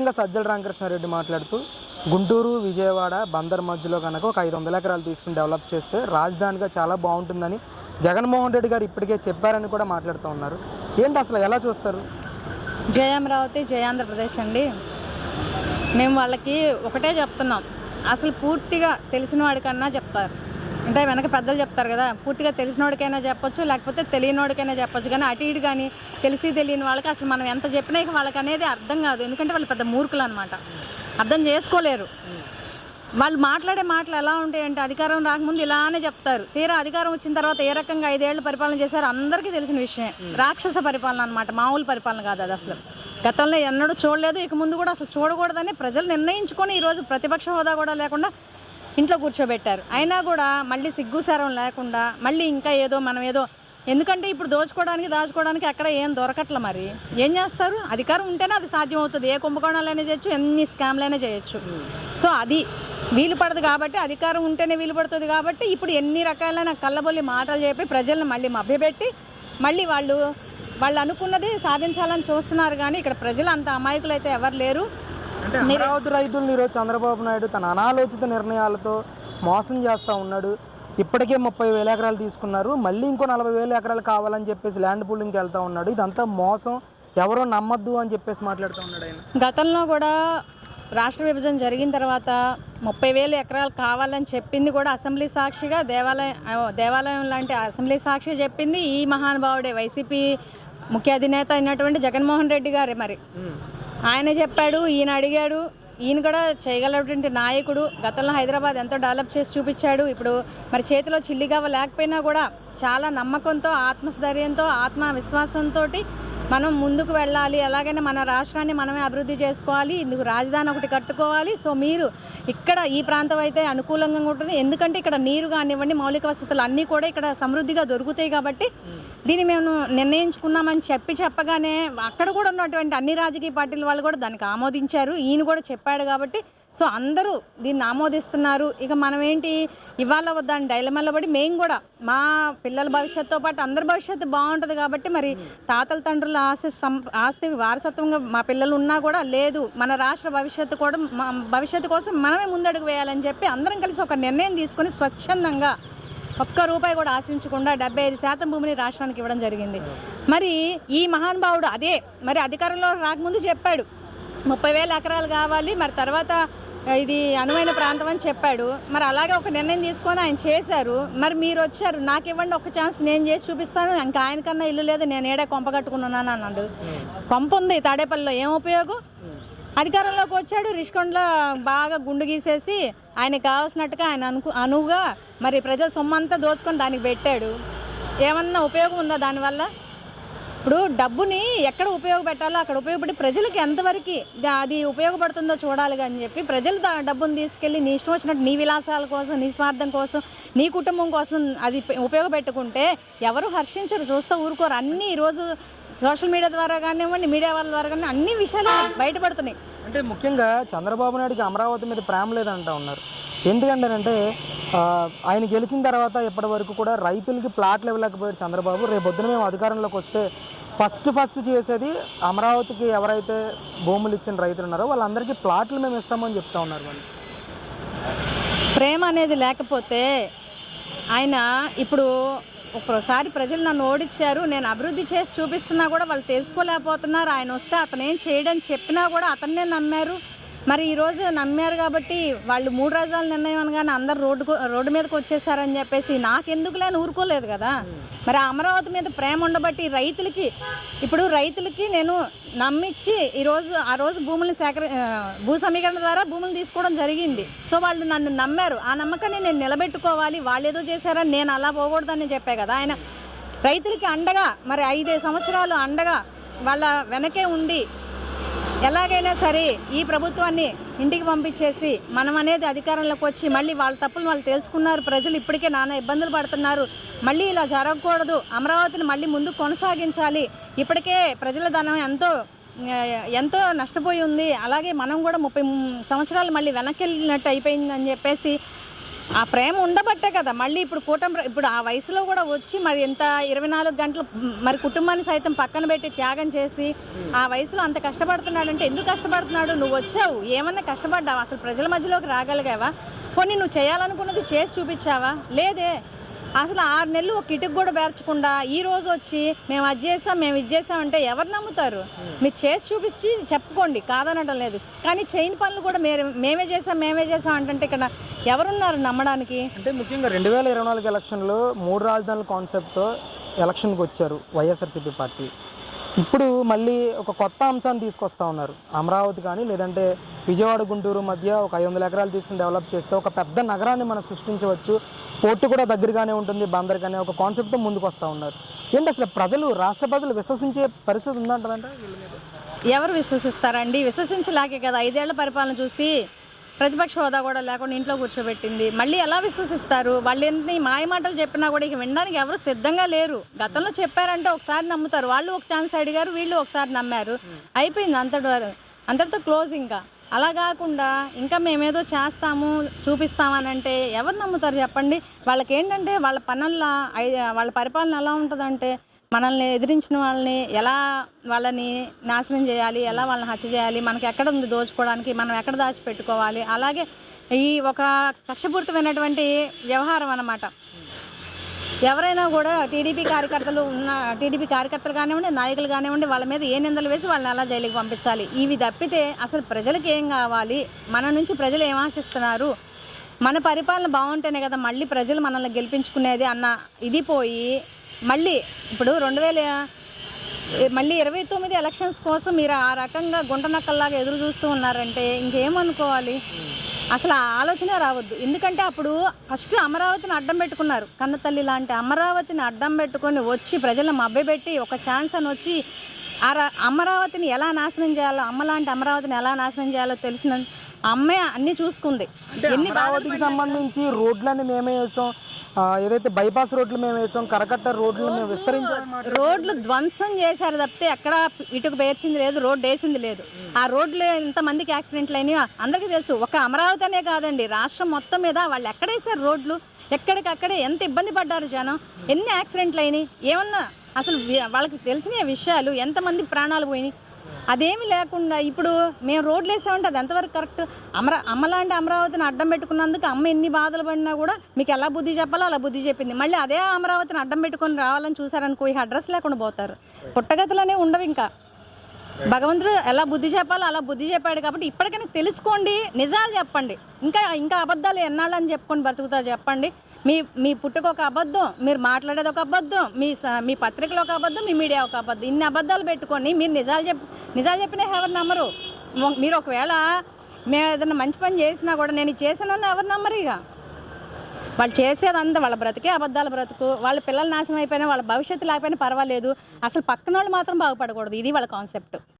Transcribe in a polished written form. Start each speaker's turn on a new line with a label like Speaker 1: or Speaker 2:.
Speaker 1: ముఖ్యంగా సజ్జల రామకృష్ణారెడ్డి మాట్లాడుతూ గుంటూరు విజయవాడ బందర్ మధ్యలో కనుక ఒక 500 ఎకరాలు తీసుకుని డెవలప్ చేస్తే రాజధానిగా చాలా బాగుంటుందని జగన్మోహన్ రెడ్డి గారు ఇప్పటికే చెప్పారని కూడా మాట్లాడుతూ ఉన్నారు. ఏంటి అసలు ఎలా చూస్తారు?
Speaker 2: జై అమరావతి, జై ఆంధ్రప్రదేశ్ అండి. మేము వాళ్ళకి ఒకటే చెప్తున్నాం, అసలు పూర్తిగా తెలిసిన వాడికన్నా చెప్తారు, అంటే వెనక పెద్దలు చెప్తారు కదా, పూర్తిగా తెలిసినోడికైనా చెప్పొచ్చు, లేకపోతే తెలియనోడికైనా చెప్పొచ్చు. కానీ అటు ఇటు కానీ తెలిసి తెలియని వాళ్ళకి అసలు మనం ఎంత చెప్పినా ఇక వాళ్ళకి అనేది అర్థం కాదు. ఎందుకంటే వాళ్ళు పెద్ద మూర్ఖులు అనమాట, అర్థం చేసుకోలేరు. వాళ్ళు మాట్లాడే మాటలు ఎలా ఉంటాయంటే అధికారం రాకముందు ఇలానే చెప్తారు, తీరా అధికారం వచ్చిన తర్వాత ఏ రకంగా 5 ఏళ్ళు పరిపాలన చేశారు అందరికీ తెలిసిన విషయం. రాక్షస పరిపాలన అనమాట, మామూలు పరిపాలన కాదు అది. అసలు గతంలో ఎన్నడూ చూడలేదు, ఇక ముందు కూడా అసలు చూడకూడదని ప్రజలు నిర్ణయించుకొని ఈరోజు ప్రతిపక్ష హోదా కూడా లేకుండా ఇంట్లో కూర్చోబెట్టారు. అయినా కూడా మళ్ళీ సిగ్గుసారం లేకుండా మళ్ళీ ఇంకా ఏదో మనం ఏదో, ఎందుకంటే ఇప్పుడు దోచుకోవడానికి దాచుకోవడానికి ఎక్కడ ఏం దొరకట్ల. మరి ఏం చేస్తారు? అధికారం ఉంటేనే అది సాధ్యం అవుతుంది. ఏ కుంభకోణాలైనా చేయొచ్చు, ఎన్ని స్కామ్లైనా చేయొచ్చు. సో అది వీలు పడదు కాబట్టి, అధికారం ఉంటేనే వీలు పడుతుంది కాబట్టి ఇప్పుడు ఎన్ని రకాలైన కళ్ళబొల్లి మాటలు చెప్పి ప్రజలను మళ్ళీ మభ్యపెట్టి మళ్ళీ వాళ్ళు అనుకున్నది సాధించాలని చూస్తున్నారు. కానీ ఇక్కడ ప్రజలు అంత అమాయకులు అయితే ఎవరు లేరు.
Speaker 1: అంటే అమరావతి రైతులను ఈరోజు చంద్రబాబు నాయుడు తన అనాలోచిత నిర్ణయాలతో మోసం చేస్తూ ఉన్నాడు. ఇప్పటికే 30,000 ఎకరాలు తీసుకున్నారు, మళ్ళీ ఇంకో 40,000 ఎకరాలు కావాలని చెప్పేసి ల్యాండ్ పూలింగ్కి వెళ్తూ ఉన్నాడు. ఇదంతా మోసం, ఎవరో నమ్మద్దు అని చెప్పేసి మాట్లాడుతూ ఉన్నాడు ఆయన.
Speaker 2: గతంలో కూడా రాష్ట్ర విభజన జరిగిన తర్వాత 30,000 ఎకరాలు కావాలని చెప్పింది కూడా అసెంబ్లీ సాక్షిగా, దేవాలయం లాంటి అసెంబ్లీ సాక్షి చెప్పింది ఈ మహానుభావుడే, వైసీపీ ముఖ్య అధినేత అయినటువంటి జగన్మోహన్ రెడ్డి గారే. మరి ఆయన చెప్పాడు, ఈయన అడిగాడు, ఈయన కూడా చేయగలటువంటి నాయకుడు. గతంలో హైదరాబాద్ ఎంతో డెవలప్ చేసి చూపించాడు. ఇప్పుడు మరి చేతిలో చిల్లిగవ్వ లేకపోయినా కూడా చాలా నమ్మకంతో, ఆత్మస్థైర్యంతో, ఆత్మవిశ్వాసంతో మనం ముందుకు వెళ్ళాలి, అలాగనే మన రాష్ట్రాన్ని మనమే అభివృద్ధి చేసుకోవాలి, ఇందుకు రాజధాని ఒకటి కట్టుకోవాలి. సో మీరు ఇక్కడ ఈ ప్రాంతం అయితే అనుకూలంగా ఉంటుంది, ఎందుకంటే ఇక్కడ నీరు కానివ్వండి, మౌలిక వసతులు అన్నీ కూడా ఇక్కడ సమృద్ధిగా దొరుకుతాయి. కాబట్టి దీన్ని మేము నిర్ణయించుకున్నామని చెప్పగానే అక్కడ కూడా ఉన్నటువంటి అన్ని రాజకీయ పార్టీల వాళ్ళు కూడా దానికి ఆమోదించారు. ఈయన కూడా చెప్పాడు కాబట్టి సో అందరూ దీన్ని ఆమోదిస్తున్నారు. ఇక మనం ఏంటి ఇవాళ వద్దని డైలమాలో పడి మేము కూడా మా పిల్లల భవిష్యత్తుతో పాటు అందరి భవిష్యత్తు బాగుంటుంది కాబట్టి మరి తాతల తండ్రుల ఆస్తి వారసత్వంగా మా పిల్లలు ఉన్నా కూడా లేదు, మన రాష్ట్ర భవిష్యత్తు కూడా భవిష్యత్తు కోసం మనమే ముందడుగు వేయాలని చెప్పి అందరం కలిసి ఒక నిర్ణయం తీసుకొని స్వచ్ఛందంగా ₹1 కూడా ఆశించకుండా 75% భూమిని రాష్ట్రానికి ఇవ్వడం జరిగింది. మరి ఈ మహానుభావుడు అదే మరి అధికారంలో రాకముందు చెప్పాడు 30,000 ఎకరాలు కావాలి, మరి తర్వాత ఇది అనువైన ప్రాంతం అని చెప్పాడు. మరి అలాగే ఒక నిర్ణయం తీసుకొని ఆయన చేశారు. మరి మీరు వచ్చారు, నాకు ఇవ్వండి ఒక ఛాన్స్, నేను చేసి చూపిస్తాను, ఇంకా ఆయనకన్నా ఇల్లు లేదు, నేను ఏడే కొంప కట్టుకున్నాను అన్నాడు. కొంప ఉంది తాడేపల్లిలో, ఏం ఉపయోగం? అధికారంలోకి వచ్చాడు, రిషికొండలో బాగా గుండు గీసేసి ఆయనకు కావాల్సినట్టుగా ఆయన అనువుగా మరి ప్రజల సొమ్మంతా దోచుకొని దానికి పెట్టాడు. ఏమన్నా ఉపయోగం ఉందా దానివల్ల? ఇప్పుడు డబ్బుని ఎక్కడ ఉపయోగపెట్టాలో అక్కడ ఉపయోగపడి ప్రజలకి ఎంతవరకు అది ఉపయోగపడుతుందో చూడాలి అని చెప్పి ప్రజలు డబ్బును తీసుకెళ్ళి నీ ఇష్టం వచ్చినట్టు నీ విలాసాల కోసం, నీ స్వార్థం కోసం, నీ కుటుంబం కోసం అది ఉపయోగపెట్టుకుంటే ఎవరు హర్షించరు, చూస్తూ ఊరుకోరు. అన్నీ ఈరోజు సోషల్ మీడియా ద్వారా కానివ్వండి, మీడియా వాళ్ళ ద్వారా కానీ అన్ని విషయాలు బయటపడుతున్నాయి.
Speaker 1: అంటే ముఖ్యంగా చంద్రబాబు నాయుడుకి అమరావతి మీద ప్రేమ లేదంటా ఉన్నారు. ఎందుకంటే ఆయన గెలిచిన తర్వాత ఇప్పటి వరకు కూడా రైతులకి ప్లాట్లు ఇవ్వలేకపోయాడు చంద్రబాబు. రేపొద్దున మేము అధికారంలోకి వస్తే ఫస్ట్ చేసేది అమరావతికి ఎవరైతే భూములు ఇచ్చిన రైతులు ఉన్నారో వాళ్ళందరికీ ప్లాట్లు మేము ఇస్తామని చెప్తా ఉన్నారు. వాళ్ళు
Speaker 2: ప్రేమ అనేది లేకపోతే ఆయన ఇప్పుడు ఒక్కసారి ప్రజలు నన్ను ఓడించారు, నేను అభివృద్ధి చేసి చూపిస్తున్నా కూడా వాళ్ళు తెలుసుకోలేకపోతున్నారు. ఆయన వస్తే అతను ఏం చేయడని చెప్పినా కూడా అతన్నే నమ్మారు. మరి ఈరోజు నమ్మారు కాబట్టి వాళ్ళు 3 రాజధానుల నిర్ణయం అనగానే అందరు రోడ్డు మీదకి వచ్చేసారని చెప్పేసి నాకెందుకులే అని ఊరుకోలేదు కదా. మరి అమరావతి మీద ప్రేమ ఉండబట్టి రైతులకి నేను నమ్మించి ఆ రోజు భూ సమీకరణ ద్వారా భూములు తీసుకోవడం జరిగింది. సో వాళ్ళు నన్ను నమ్మారు, ఆ నమ్మకాన్ని నేను నిలబెట్టుకోవాలి. వాళ్ళు ఏదో చేశారని నేను అలా పోకూడదని చెప్పే కదా ఆయన రైతులకి అండగా మరి 5 సంవత్సరాలు అండగా వాళ్ళ వెనకే ఉండి ఎలాగైనా సరే ఈ ప్రభుత్వాన్ని ఇంటికి పంపించేసి మనం అనేది అధికారంలోకి వచ్చి మళ్ళీ వాళ్ళ తప్పులు వాళ్ళు తెలుసుకున్నారు. ప్రజలు ఇప్పటికే నానా ఇబ్బందులు పడుతున్నారు, మళ్ళీ ఇలా జరగకూడదు, అమరావతిని మళ్ళీ ముందుకు కొనసాగించాలి. ఇప్పటికే ప్రజల ధనం ఎంతో నష్టపోయి ఉంది, అలాగే మనం కూడా 30 సంవత్సరాలు మళ్ళీ వెనక్కి వెళ్ళినట్టు అయిపోయిందని చెప్పేసి ఆ ప్రేమ ఉండబట్టే కదా మళ్ళీ ఇప్పుడు ఇప్పుడు ఆ వయసులో కూడా వచ్చి మరి ఎంత 24 గంటలు మరి కుటుంబాన్ని సైతం పక్కన పెట్టి త్యాగం చేసి ఆ వయసులో అంత కష్టపడుతున్నాడంటే ఎందుకు కష్టపడుతున్నాడు? నువ్వు వచ్చావు, ఏమన్నా కష్టపడ్డావా? అసలు ప్రజల మధ్యలోకి రాగలిగావా? పోనీ నువ్వు చేయాలనుకున్నది చేసి చూపించావా? లేదే. అసలు 6 నెలలు ఒక ఇటుకు కూడా బేర్చకుండా ఈ రోజు వచ్చి మేము అది చేసాం మేము ఇది చేసామంటే ఎవరు నమ్ముతారు? మీరు చేసి చూపించి చెప్పుకోండి, కాదనడం లేదు. కానీ చేయని పనులు కూడా మేమే చేసాం అంటే ఇక్కడ ఎవరున్నారు నమ్మడానికి?
Speaker 1: అంటే ముఖ్యంగా 2024 ఎలక్షన్లో 3 రాజధానుల కాన్సెప్ట్తో ఎలక్షన్కి వచ్చారు వైఎస్ఆర్సీపీ పార్టీ. ఇప్పుడు మళ్ళీ ఒక కొత్త అంశాన్ని తీసుకొస్తా ఉన్నారు. అమరావతి కానీ లేదంటే విజయవాడ గుంటూరు మధ్య ఒక 500 ఎకరాలు తీసుకుని డెవలప్ చేస్తే ఒక పెద్ద నగరాన్ని మనం సృష్టించవచ్చు, పోర్టు కూడా దగ్గరగానే ఉంటుంది, బందర్ కానీ ఒక కాన్సెప్ట్తో ముందుకు వస్తూ ఉన్నారు. ఏంటి అసలు రాష్ట్ర ప్రజలు విశ్వసించే పరిస్థితి ఉందంటారంటే?
Speaker 2: ఎవరు విశ్వసిస్తారండి? విశ్వసించలేకే కదా 5 ఏళ్ల పరిపాలన చూసి ప్రతిపక్ష హోదా కూడా లేకుండా ఇంట్లో కూర్చోబెట్టింది. మళ్ళీ ఎలా విశ్వసిస్తారు? వాళ్ళు ఎన్ని మాయమాటలు చెప్పినా కూడా ఇక వినడానికి ఎవరు సిద్ధంగా లేరు. గతంలో చెప్పారంటే ఒకసారి నమ్ముతారు, వాళ్ళు ఒక ఛాన్స్ అడిగారు, వీళ్ళు ఒకసారి నమ్మారు, అయిపోయింది అంతటితో క్లోజ్. ఇంకా అలా కాకుండా ఇంకా మేమేదో చేస్తాము చూపిస్తామని అంటే ఎవరు నమ్ముతారు చెప్పండి? వాళ్ళకి ఏంటంటే వాళ్ళ పరిపాలన ఎలా ఉంటుందంటే మనల్ని ఎదిరించిన వాళ్ళని ఎలా వాళ్ళని నాశనం చేయాలి, ఎలా వాళ్ళని హత్య చేయాలి, మనకి ఎక్కడ ఉంది దోచుకోవడానికి, మనం ఎక్కడ దాచిపెట్టుకోవాలి, అలాగే ఈ ఒక కక్షపూరితమైనటువంటి వ్యవహారం అన్నమాట. ఎవరైనా కూడా టీడీపీ కార్యకర్తలు కానివ్వండి, నాయకులు కానివ్వండి, వాళ్ళ మీద ఏ నిందలు వేసి వాళ్ళని అలా జైలుకి పంపించాలి. ఇవి తప్పితే అసలు ప్రజలకు ఏం కావాలి, మన నుంచి ప్రజలు ఏం ఆశిస్తున్నారు, మన పరిపాలన బాగుంటేనే కదా మళ్ళీ ప్రజలు మనల్ని గెలిపించుకునేది అన్న ఇది పోయి మళ్ళీ ఇప్పుడు 2029 ఎలక్షన్స్ కోసం మీరు ఆ రకంగా గుంటనక్కల్లాగా ఎదురు చూస్తూ ఉన్నారంటే ఇంకేమనుకోవాలి? అసలు ఆ ఆలోచన రావద్దు. ఎందుకంటే అప్పుడు ఫస్ట్ అమరావతిని అడ్డం పెట్టుకున్నారు. కన్నతల్లి లాంటి అమరావతిని అడ్డం పెట్టుకొని వచ్చి ప్రజలను మభ్యపెట్టి ఒక ఛాన్స్ అని వచ్చి అమరావతిని ఎలా నాశనం చేయాలో, అమ్మలాంటి అమరావతిని ఎలా నాశనం చేయాలో తెలిసిన అమ్మే అన్నీ చూసుకుంది.
Speaker 1: అమరావతికి సంబంధించి రోడ్లన్నీ మేమే వేసాం, ఏదైతే బైపాస్ రోడ్లు మేము వేసాం, కరకట్ట రోడ్లు మేము విస్తరించాం.
Speaker 2: రోడ్లు ధ్వంసం చేశారు తప్పితే ఎక్కడ ఇటుకు పేర్చింది లేదు, రోడ్డు వేసింది లేదు. ఆ రోడ్లు ఎంతమందికి యాక్సిడెంట్లు అయినాయో అందరికీ తెలుసు. ఒక అమరావతి అనే కాదండి, రాష్ట్రం మొత్తం మీద వాళ్ళు ఎక్కడేసారు రోడ్లు, ఎక్కడికక్కడే ఎంత ఇబ్బంది పడ్డారు జనం, ఎన్ని యాక్సిడెంట్లు అయినాయి, ఏమన్నా అసలు వాళ్ళకి తెలిసిన విషయాలు, ఎంతమంది ప్రాణాలు పోయినాయి, అదేమి లేకుండా ఇప్పుడు మేము రోడ్లు వేసామంటే అది ఎంతవరకు కరెక్ట్? అమ్మలాంటి అమరావతిని అడ్డం పెట్టుకున్నందుకు అమ్మ ఎన్ని బాధలు పడినా కూడా మీకు ఎలా బుద్ధి చెప్పాలో అలా బుద్ధి చెప్పింది. మళ్ళీ అదే అమరావతిని అడ్డం పెట్టుకొని రావాలని చూసారనుకో ఈ అడ్రస్ లేకుండా పోతారు. పుట్టగతులనే ఉండవు. ఇంకా భగవంతుడు ఎలా బుద్ధి చెప్పాలో అలా బుద్ధి చెప్పాడు కాబట్టి ఇప్పటికైనా తెలుసుకోండి, నిజాలు చెప్పండి. ఇంకా అబద్ధాలు ఎన్నాళ్ళని చెప్పుకొని బతుకుతారు చెప్పండి? మీ పుట్టుక ఒక అబద్ధం, మీరు మాట్లాడేది ఒక అబద్ధం, మీ పత్రికలు ఒక అబద్ధం, మీ మీడియా ఒక అబద్ధం. ఇన్ని అబద్ధాలు పెట్టుకొని మీరు నిజాలు చెప్పినా ఎవరు నమ్మరు. మీరు ఒకవేళ మేము ఏదైనా మంచి పని చేసినా కూడా నేను చేసానని ఎవరు నమ్మరు. ఇక వాళ్ళు చేసేదంతా వాళ్ళ బ్రతికే అబద్ధాల బ్రతుకు. వాళ్ళ పిల్లలు నాశనం అయిపోయినా, వాళ్ళ భవిష్యత్తు లేకపోయినా పర్వాలేదు, అసలు పక్కన వాళ్ళు మాత్రం బాగుపడకూడదు. ఇది వాళ్ళ కాన్సెప్ట్.